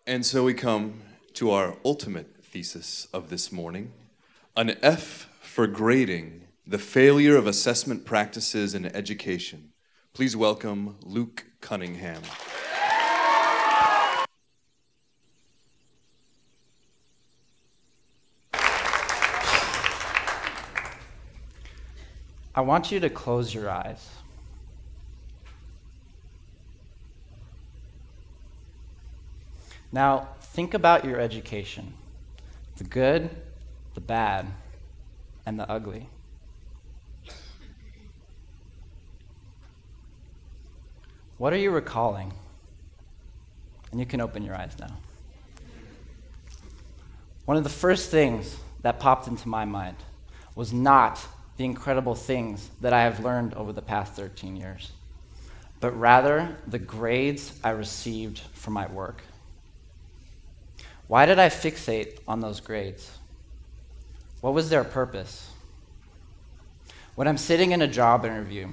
And so we come to our ultimate thesis of this morning, an F for grading, the failure of assessment practices in education. Please welcome Luke Cunningham. I want you to close your eyes. Now, think about your education, the good, the bad, and the ugly. What are you recalling? And you can open your eyes now. One of the first things that popped into my mind was not the incredible things that I have learned over the past 13 years, but rather the grades I received for my work. Why did I fixate on those grades? What was their purpose? When I'm sitting in a job interview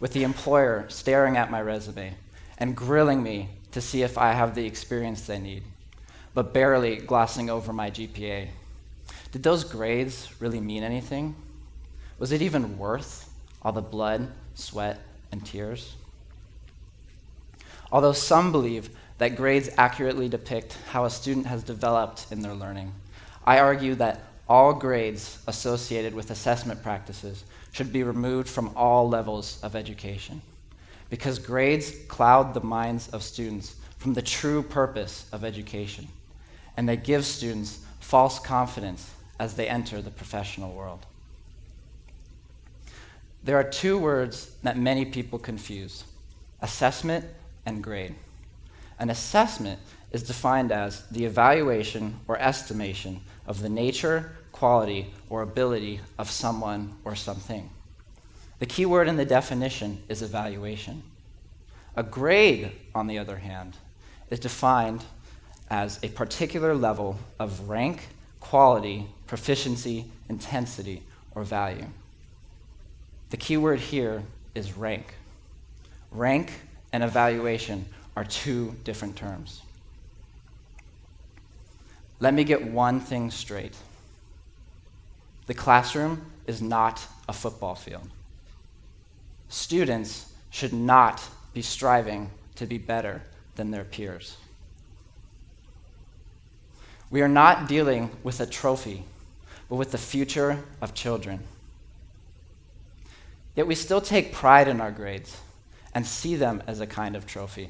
with the employer staring at my resume and grilling me to see if I have the experience they need, but barely glossing over my GPA, did those grades really mean anything? Was it even worth all the blood, sweat, and tears? Although some believe that grades accurately depict how a student has developed in their learning, I argue that all grades associated with assessment practices should be removed from all levels of education, because grades cloud the minds of students from the true purpose of education, and they give students false confidence as they enter the professional world. There are two words that many people confuse: assessment and grade. An assessment is defined as the evaluation or estimation of the nature, quality, or ability of someone or something. The key word in the definition is evaluation. A grade, on the other hand, is defined as a particular level of rank, quality, proficiency, intensity, or value. The key word here is rank. Rank and evaluation are two different terms. Let me get one thing straight. The classroom is not a football field. Students should not be striving to be better than their peers. We are not dealing with a trophy, but with the future of children. Yet we still take pride in our grades and see them as a kind of trophy.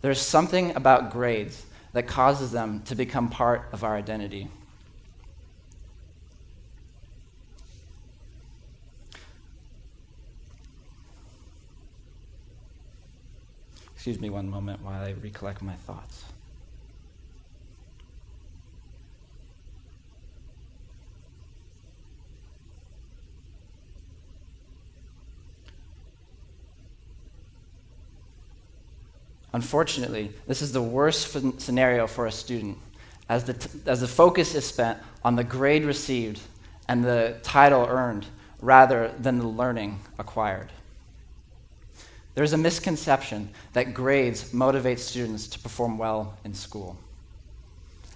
There's something about grades that causes them to become part of our identity. Excuse me one moment while I recollect my thoughts. Unfortunately, this is the worst scenario for a student, as the focus is spent on the grade received and the title earned rather than the learning acquired. There's a misconception that grades motivate students to perform well in school.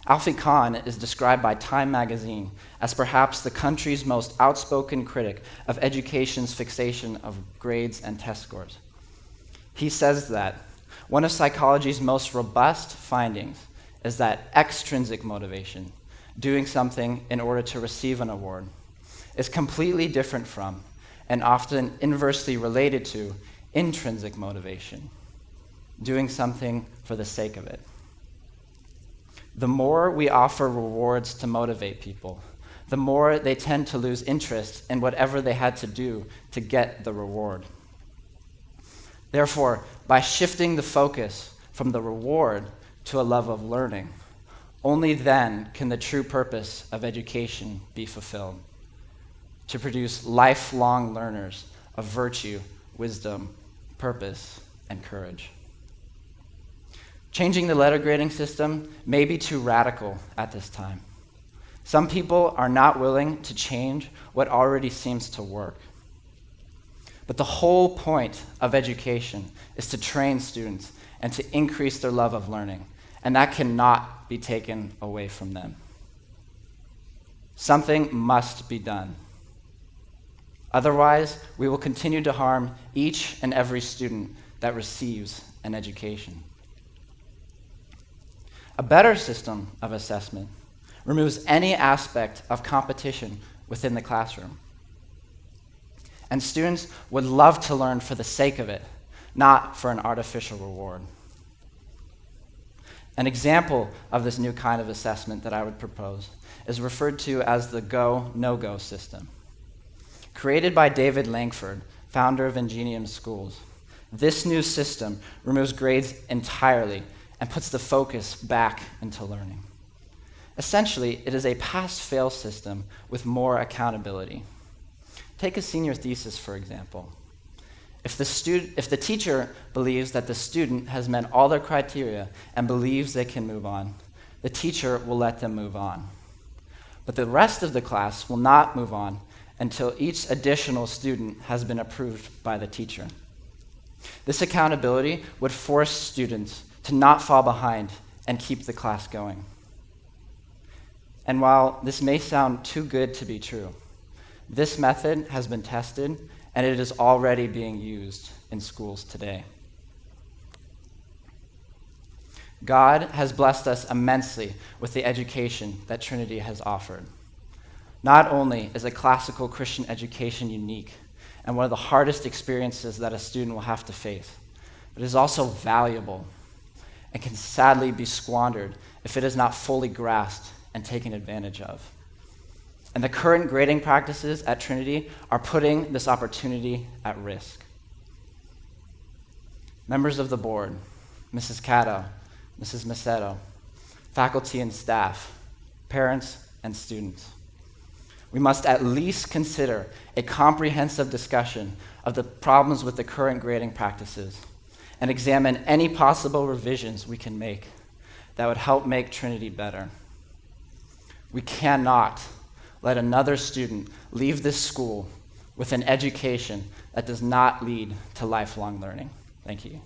Alfie Kahn is described by Time magazine as perhaps the country's most outspoken critic of education's fixation of grades and test scores. He says that one of psychology's most robust findings is that extrinsic motivation, doing something in order to receive an award, is completely different from, and often inversely related to, intrinsic motivation, doing something for the sake of it. The more we offer rewards to motivate people, the more they tend to lose interest in whatever they had to do to get the reward. Therefore, by shifting the focus from the reward to a love of learning, only then can the true purpose of education be fulfilled: to produce lifelong learners of virtue, wisdom, purpose, and courage. Changing the letter grading system may be too radical at this time. Some people are not willing to change what already seems to work. But the whole point of education is to train students and to increase their love of learning, and that cannot be taken away from them. Something must be done. Otherwise, we will continue to harm each and every student that receives an education. A better system of assessment removes any aspect of competition within the classroom. And students would love to learn for the sake of it, not for an artificial reward. An example of this new kind of assessment that I would propose is referred to as the go, no-go system. Created by David Langford, founder of Ingenium Schools, this new system removes grades entirely and puts the focus back into learning. Essentially, it is a pass-fail system with more accountability. Take a senior thesis, for example. If the teacher believes that the student has met all their criteria and believes they can move on, the teacher will let them move on. But the rest of the class will not move on until each additional student has been approved by the teacher. This accountability would force students to not fall behind and keep the class going. And while this may sound too good to be true, this method has been tested and it is already being used in schools today. God has blessed us immensely with the education that Trinity has offered. Not only is a classical Christian education unique and one of the hardest experiences that a student will have to face, but it is also valuable and can sadly be squandered if it is not fully grasped and taken advantage of. And the current grading practices at Trinity are putting this opportunity at risk. Members of the board, Mrs. Cato, Mrs. Macedo, faculty and staff, parents and students, we must at least consider a comprehensive discussion of the problems with the current grading practices and examine any possible revisions we can make that would help make Trinity better. We cannot let another student leave this school with an education that does not lead to lifelong learning. Thank you.